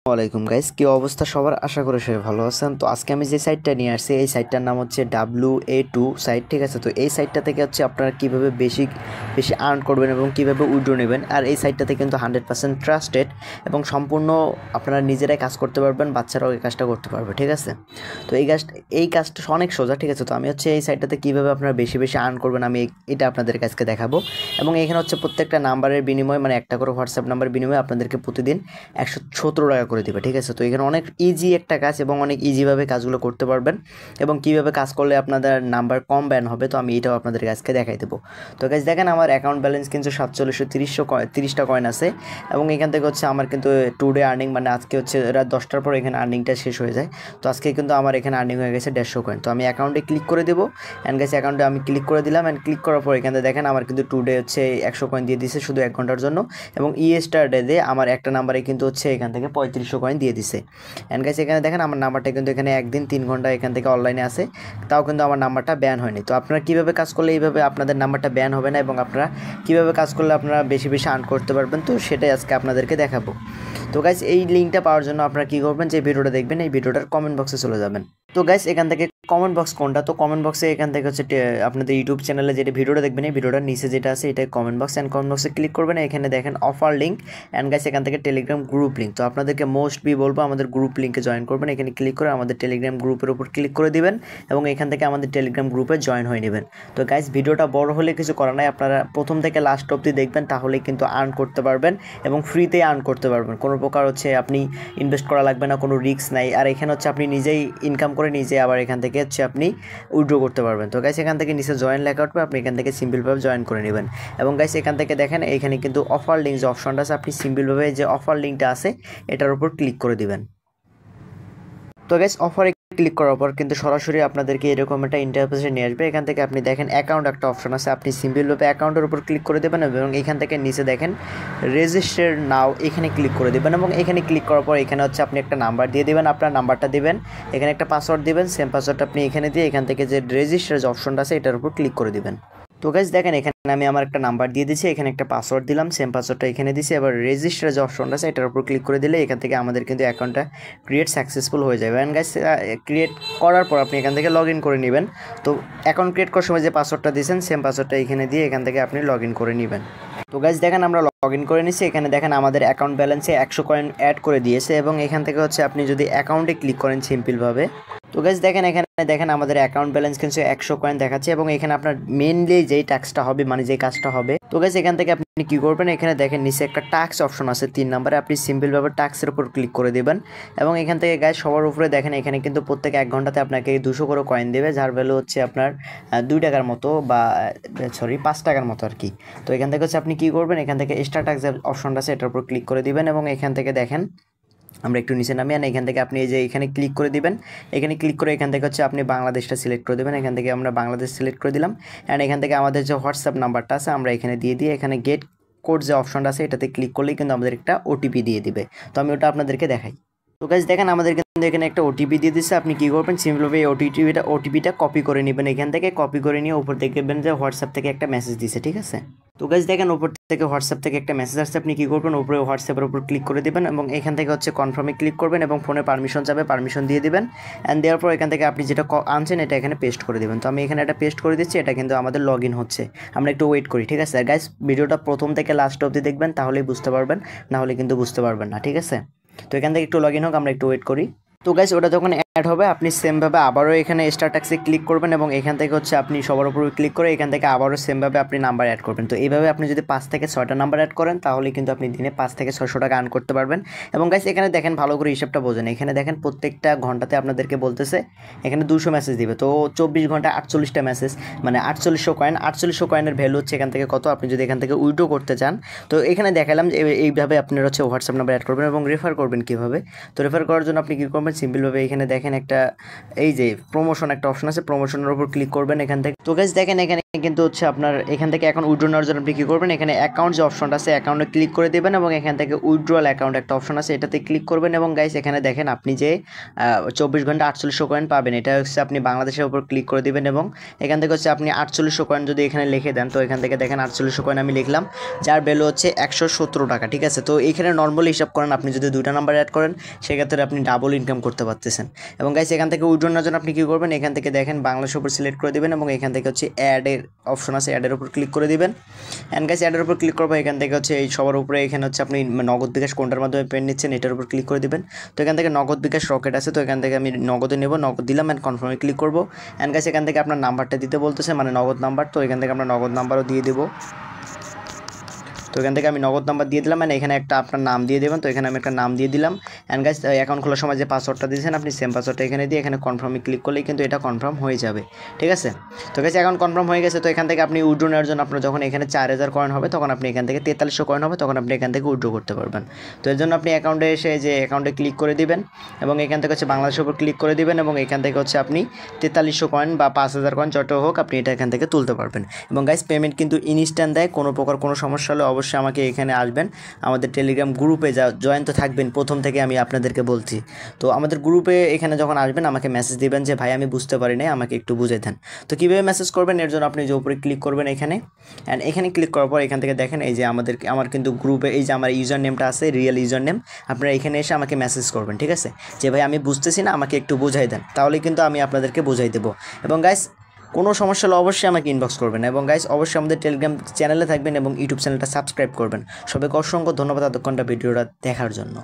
ওয়ালাইকুম গাইস, কি অবস্থা সবার? আশা করি সবাই ভালো আছেন। তো আজকে আমি যে সাইটটা নিয়ে আসছি এই সাইটটার নাম হচ্ছে WA2 সাইট, ঠিক আছে। তো এই সাইটটা থেকে হচ্ছে আপনারা কীভাবে বেশি বেশি আর্ন করবেন এবং কীভাবে উইথড্র নেবেন। আর এই সাইটটাতে কিন্তু 100% ট্রাস্টেড এবং সম্পূর্ণ আপনারা নিজেরাই কাজ করতে পারবেন, বাচ্চারাও এই কাজটা করতে পারবে, ঠিক আছে। তো এই কাজটা অনেক সোজা, ঠিক আছে। তো আমি হচ্ছে এই সাইটটাতে কীভাবে আপনারা বেশি বেশি আর্ন করবেন আমি এটা আপনাদের কাছকে দেখাবো। এবং এখানে হচ্ছে প্রত্যেকটা নাম্বারের বিনিময়ে, মানে একটা করে হোয়াটসঅ্যাপ নাম্বারের বিনিময়ে আপনাদেরকে প্রতিদিন 117 টাকা করে দিবে, ঠিক আছে। তো এখানে অনেক ইজি একটা কাজ এবং অনেক ইজিভাবে কাজগুলো করতে পারবেন এবং কীভাবে কাজ করলে আপনাদের নাম্বার কম ব্যান হবে, তো আমি এটাও আপনাদের কাছকে দেখাই দেবো। তো গাইস দেখেন, আমার অ্যাকাউন্ট ব্যালেন্স কিন্তু 4730টা কয়েন আছে এবং এখান থেকে হচ্ছে আমার কিন্তু টুডে আর্নিং, মানে আজকে হচ্ছে রাত 10টার পর এখানে আর্নিংটা শেষ হয়ে যায়। তো আজকে কিন্তু আমার এখানে আর্নিং হয়ে গেছে 150 কয়েন। তো আমি অ্যাকাউন্টে ক্লিক করে দেবো অ্যান্ড গাইস অ্যাকাউন্টে আমি ক্লিক করে দিলাম অ্যান্ড ক্লিক করার পর এখানে দেখেন আমার কিন্তু টুডে হচ্ছে 100 কয়েন দিয়ে দিছে শুধু 1 ঘন্টার জন্য। এবং ইয়েস্টারডে আমার একটা নাম্বারে কিন্তু হচ্ছে এখান থেকে 3500 কয়েন দিয়ে দিছে। অ্যান্ড গাইস এখানে দেখেন আমার নাম্বারটা কিন্তু এখানে একদিন 3 ঘন্টা এখান থেকে অনলাইনে আছে, তাও কিন্তু আমার নাম্বারটা ব্যান হয়নি। তো আপনারা কীভাবে কাজ করলে এইভাবে আপনাদের নাম্বারটা ব্যান হবে না এবং আপনারা কীভাবে কাজ করলে আপনারা বেশি বেশি আর্ন করতে পারবেন, তো সেটাই আজকে আপনাদেরকে দেখাবো। তো গাইস এই লিঙ্কটা পাওয়ার জন্য আপনারা কী করবেন, যে ভিডিওটা দেখবেন এই ভিডিওটার কমেন্ট বক্সে চলে যাবেন। তো গাইস এখান থেকে কমেন্ট বক্স কোনটা, তো কমেন্ট বক্সে এখান থেকে হচ্ছে আপনাদের ইউটিউব চ্যানেলে যেটা ভিডিওটা দেখবেন এই ভিডিওটার নিচে যেটা আছে এটাই কমেন্ট বক্স। অ্যান্ড কমেন্ট বক্সে ক্লিক করবেন, এখানে দেখেন অফার লিঙ্ক অ্যান্ড গাইস এখান থেকে টেলিগ্রাম গ্রুপ লিঙ্ক। তো আপনাদেরকে মোস্টলি বলবো আমাদের গ্রুপ লিঙ্কে জয়েন করবেন। এখানে ক্লিক করে আমাদের টেলিগ্রাম গ্রুপের উপর ক্লিক করে দিবেন এবং এখান থেকে আমাদের টেলিগ্রাম গ্রুপে জয়েন হয়ে নেবেন। তো গাইস ভিডিওটা বড় হলে কিছু করার নাই, আপনারা প্রথম থেকে লাস্ট অবধি দেখবেন, তাহলেই কিন্তু আর্ন করতে পারবেন এবং ফ্রিতে আর্ন করতে পারবেন। কোনো প্রকার হচ্ছে আপনি ইনভেস্ট করা লাগবে না, কোনো রিস্ক নাই। আর এখানে হচ্ছে আপনি নিজেই ইনকাম করে নিজে আবার এখান থেকে হচ্ছে আপনি উইথড্র করতে পারবেন। তো গাইস এখান থেকে নিচে জয়েন লেখা উঠবে, আপনি এখান থেকে সিম্পলভাবে জয়েন করে নেবেন। এবং গাইস এখান থেকে দেখেন এখানে কিন্তু অফার লিঙ্ক যে অপশনটা আছে, আপনি সিম্পলভাবে যে অফার লিঙ্কটা আছে এটার উপর ক্লিক করে দিবেন। তো গাইস অফারে ক্লিক করার পর কিন্তু সরাসরি আপনাদেরকে এরকম একটা ইন্টারফেসে নিয়ে আসবে। এখান থেকে আপনি দেখেন অ্যাকাউন্ট একটা অপশন আছে, আপনি সিম্পলভাবে অ্যাকাউন্টের উপর ক্লিক করে দেবেন এবং এখান থেকে নিচে দেখেন রেজিস্টার নাও, এখানে ক্লিক করে দেবেন। এবং এখানে ক্লিক করার পর এখানে হচ্ছে আপনি একটা নাম্বার দিয়ে দেবেন, আপনার নাম্বারটা দেবেন, এখানে একটা পাসওয়ার্ড দেবেন, সেম পাসওয়ার্ডটা আপনি এখানে দিয়ে এখান থেকে যে রেজিস্টার যে অপশনটা আছে এটার উপর ক্লিক করে দেবেন। তো গাইস দেখেন এখানে আমি আমার একটা নাম্বার দিয়ে দিচ্ছি, এখানে একটা পাসওয়ার্ড দিলাম, সেম পাসওয়ার্ডটা এখানে দিচ্ছি। এবার রেজিস্টার যে অপশনটা আছে এটার উপর ক্লিক করে দিলে এখান থেকে আমাদের কিন্তু অ্যাকাউন্টটা ক্রিয়েট সাকসেসফুল হয়ে যাবে। অ্যান্ড গাইস ক্রিয়েট করার পর আপনি এখান থেকে লগ ইন করে নেবেন। তো অ্যাকাউন্ট ক্রিয়েট করার সময় যে পাসওয়ার্ডটা দিয়েছেন সেম পাসওয়ার্ডটা এখানে দিয়ে এখান থেকে আপনি লগ ইন করে নেবেন। তো গাইস দেখেন আমরা লগ ইন করে নিচ্ছি, এখানে দেখেন আমাদের অ্যাকাউন্ট ব্যালেন্সে 100 কয়েন অ্যাড করে দিয়েছে এবং এখান থেকে হচ্ছে আপনি যদি অ্যাকাউন্টে ক্লিক করেন সিম্পলভাবে, তো গাইস দেখেন এখানে দেখেন আমাদের অ্যাকাউন্ট ব্যালেন্স কিন্তু 100 কয়েন দেখাচ্ছে এবং এখানে আপনার মেইনলি যেই টাস্কটা হবে, মানে যে কাজটা হবে, তো গাইস এখান থেকে আপনি কি করবেন, এখানে দেখেন নিচে একটা টাস্ক অপশন আছে 3 নম্বরে, আপনি সিম্পলভাবে টাস্কের উপর ক্লিক করে দেবেন। এবং এখান থেকে গাইস সবার উপরে দেখেন এখানে কিন্তু প্রত্যেক 1 ঘন্টাতে আপনাকে 200 করে কয়েন দেবে, যার ভ্যালু হচ্ছে আপনার 2 টাকার মতো বা 5 টাকার মতো আর কি। তো এখান থেকে হচ্ছে আপনি কি করবেন, এখান থেকে এক্সট্রা টাস্ক যে অপশনটা আছে এটার উপর ক্লিক করে দিবেন এবং এখান থেকে দেখেন আমরা একটু নিচে নামি আর এখান থেকে আপনি এই যে এখানে ক্লিক করে দিবেন। এখানে ক্লিক করে এখান থেকে হচ্ছে আপনি বাংলাদেশটা সিলেক্ট করে দেবেন, এখান থেকে আমরা বাংলাদেশ সিলেক্ট করে দিলাম। অ্যান্ড এখান থেকে আমাদের যে হোয়াটসঅ্যাপ নাম্বারটা আছে আমরা এখানে দিয়ে এখানে গেট কোড যে অপশনটা আছে এটাতে ক্লিক করলেই কিন্তু আমাদের একটা ওটিপি দিয়ে দিবে। তো আমি ওটা আপনাদেরকে দেখাই। তো গাইস দেখেন আমাদের কিন্তু এখানে একটা ওটিপি দিয়ে দিচ্ছে, আপনি কী করবেন, সিম্পলভাবে এই ওটিপিটা কপি করে নেবেন, এখান থেকে কপি করে নিয়ে উপর দেখবেন যে হোয়াটসঅ্যাপ থেকে একটা মেসেজ দিছে, ঠিক আছে। তো গাইস দেখেন উপর থেকে হোয়াটসঅ্যাপ থেকে একটা মেসেজ আসছে, আপনি কী করবেন, উপরে হোয়াটসঅ্যাপের উপর ক্লিক করে দেবেন এবং এখান থেকে হচ্ছে কনফার্মে ক্লিক করবেন এবং ফোনে পারমিশন চাবে, পারমিশন দিয়ে দিবেন। অ্যান্ড দেওয়ার পর এখান থেকে আপনি যেটা আনছেন এটা এখানে পেস্ট করে দেবেন। তো আমি এখানে একটা পেস্ট করে দিচ্ছি, এটা কিন্তু আমাদের লগ ইন হচ্ছে, আমরা একটু ওয়েট করি, ঠিক আছে। গাইস ভিডিওটা প্রথম থেকে লাস্ট অবধি দেখবেন, তাহলেই বুঝতে পারবেন, না হলে কিন্তু বুঝতে পারবেন না, ঠিক আছে। তো এখান থেকে একটু লগ ইন হোক, আমরা একটু ওয়েট করি। তো গাইস ওটা যখন অ্যাড হবে আপনি সেমভাবে আবারও এখানে স্টার ট্যাক্সে ক্লিক করবেন এবং এখান থেকে হচ্ছে আপনি সবার উপরে ক্লিক করে এখান থেকে আবারও সেমভাবে আপনি নাম্বার অ্যাড করবেন। তো এইভাবে আপনি যদি 5 থেকে 6টা নাম্বার অ্যাড করেন তাহলে কিন্তু আপনি দিনে 5 থেকে 600 টাকা আর্ন করতে পারবেন। এবং গাইস এখানে দেখেন ভালো করে হিসাবটা বোঝেন, এখানে দেখেন প্রত্যেকটা ঘন্টাতে আপনাদেরকে বলতেছে এখানে 200 মেসেজ দিবে, তো 24 ঘন্টা 48টা মেসেজ, মানে 4800 কয়েন। 4800 কয়েনের ভ্যালু হচ্ছে এখান থেকে কত, আপনি যদি এখান থেকে উইথড্র করতে চান। তো এখানে দেখালাম যে এইভাবে আপনারা হচ্ছে হোয়াটসঅ্যাপ নাম্বার অ্যাড করবেন এবং রেফার করবেন কীভাবে। তো রেফার করার জন্য আপনি কী করবেন, সিম্পলভাবে এখানে দেখেন এখানে একটা এই যে প্রমোশন একটা অপশন আছে, প্রমোশনের উপর ক্লিক করবেন এখান থেকে। তো গাইস দেখেন এখানে কিন্তু হচ্ছে আপনার এখান থেকে এখন উইথড্র নেওয়ার জন্য আপনি কী করবেন, এখানে অ্যাকাউন্ট যে অপশনটা আছে অ্যাকাউন্টে ক্লিক করে দেবেন এবং এখান থেকে উইথড্রয়াল অ্যাকাউন্ট একটা অপশন আছে এটাতে ক্লিক করবেন। এবং গাইস এখানে দেখেন আপনি যে 24 ঘন্টা 4800 কয়েন পাবেন, এটা হচ্ছে আপনি বাংলাদেশের উপর ক্লিক করে দিবেন এবং এখান থেকে হচ্ছে আপনি 4800 কয়েন যদি এখানে লিখে দেন, তো এখান থেকে দেখেন 4800 কয়েন আমি লিখলাম, যার ভ্যালু হচ্ছে 117 টাকা। ঠিক আছে, তো এইখানে নর্মালি হিসাব করেন, আপনি যদি 2টা নাম্বার অ্যাড করেন সেক্ষেত্রে আপনি ডাবল ইনকাম করতে পারতেছেন। এবং গাইস এখান থেকে উইথড্র নেওয়ার জন্য আপনি কী করবেন, এখান থেকে দেখেন বাংলাদেশের উপর সিলেক্ট করে দেবেন এবং এখান থেকে হচ্ছে অ্যাডের অপশন আছে, অ্যাডের উপর ক্লিক করে দিবেন। অ্যান্ড গাইস অ্যাডের উপর ক্লিক করবো, এখান থেকে হচ্ছে এই সবার উপরে এখানে হচ্ছে আপনি নগদ বিকাশ কোনটার মাধ্যমে পেমেন্ট নিচ্ছেন এটার উপর ক্লিক করে দিবেন। তো এখান থেকে নগদ বিকাশ রকেট আছে, তো এখান থেকে আমি নগদে নেব, নগদ দিলাম অ্যান্ড কনফার্মে ক্লিক করবো। অ্যান্ড গাইস এখান থেকে আপনার নাম্বারটা দিতে বলতেছে, মানে নগদ নাম্বার, তো এখান থেকে আমরা নগদ নাম্বারও দিয়ে দেবো। তো এখান থেকে আমি নগদ নাম্বার দিয়ে দিলাম, মানে এখানে একটা আপনার নাম দিয়ে দেবেন, তো এখানে আমি একটা নাম দিয়ে দিলাম। অ্যান্ড গাইস অ্যাকাউন্ট খোলার সময় যে পাসওয়ার্ডটা দিয়েছেন আপনি সেম পাসওয়ার্ডটা এখানে দিয়ে এখানে কনফার্মে ক্লিক করলেই কিন্তু এটা কনফার্ম হয়ে যাবে। ঠিক আছে, তো গাইস অ্যাকাউন্ট কনফার্ম হয়ে গেছে। তো এখান থেকে আপনি উইথড্র নেওয়ার জন্য আপনার যখন এখানে 4000 কয়েন হবে তখন আপনি এখান থেকে 4300 কয়েন হবে তখন আপনি এখান থেকে উইথড্র করতে পারবেন। তো এর জন্য আপনি অ্যাকাউন্টে এসে যে অ্যাকাউন্টে ক্লিক করে দিবেন এবং এখান থেকে হচ্ছে বাংলাদেশের উপর ক্লিক করে দিবেন এবং এখান থেকে হচ্ছে আপনি 4300 কয়েন বা 5000 কয়েন যত হোক আপনি এটা এখান থেকে তুলতে পারবেন। এবং গাইস পেমেন্ট কিন্তু ইনস্ট্যান্ট দেয়, কোনো প্রকার কোনো সমস্যা হলে অবশ্যই আমাকে এখানে আসবেন, আমাদের টেলিগ্রাম গ্রুপে জয়েন তো থাকবেন প্রথম থেকে, আমি আপনাদেরকে বলছি। তো আমাদের গ্রুপে এখানে যখন আসবেন আমাকে মেসেজ দিবেন যে ভাই আমি বুঝতে পারি নাই, আমাকে একটু বুঝিয়ে দেন। তো কীভাবে মেসেজ করবেন, এর জন্য আপনি যে উপরে ক্লিক করবেন এখানে, অ্যান্ড এখানে ক্লিক করার পর এখান থেকে দেখেন এই যে আমার কিন্তু গ্রুপে এই যে আমার ইউজার নেমটা আছে, রিয়েল ইউজার নেম, আপনারা এখানে এসে আমাকে মেসেজ করবেন। ঠিক আছে, যে ভাই আমি বুঝতেছি না, আমাকে একটু বোঝাই দেন, তাহলে কিন্তু আমি আপনাদেরকে বোঝাই দেবো। এবং গাইস কোনো সমস্যা হলে অবশ্যই আমাকে ইনবক্স করবেন এবং গাইস অবশ্যই আমাদের টেলিগ্রাম চ্যানেলে থাকবেন এবং ইউটিউব চ্যানেলটা সাবস্ক্রাইব করবেন। সবাইকে অসংখ্য ধন্যবাদ এতক্ষণটা ভিডিওটা দেখার জন্য।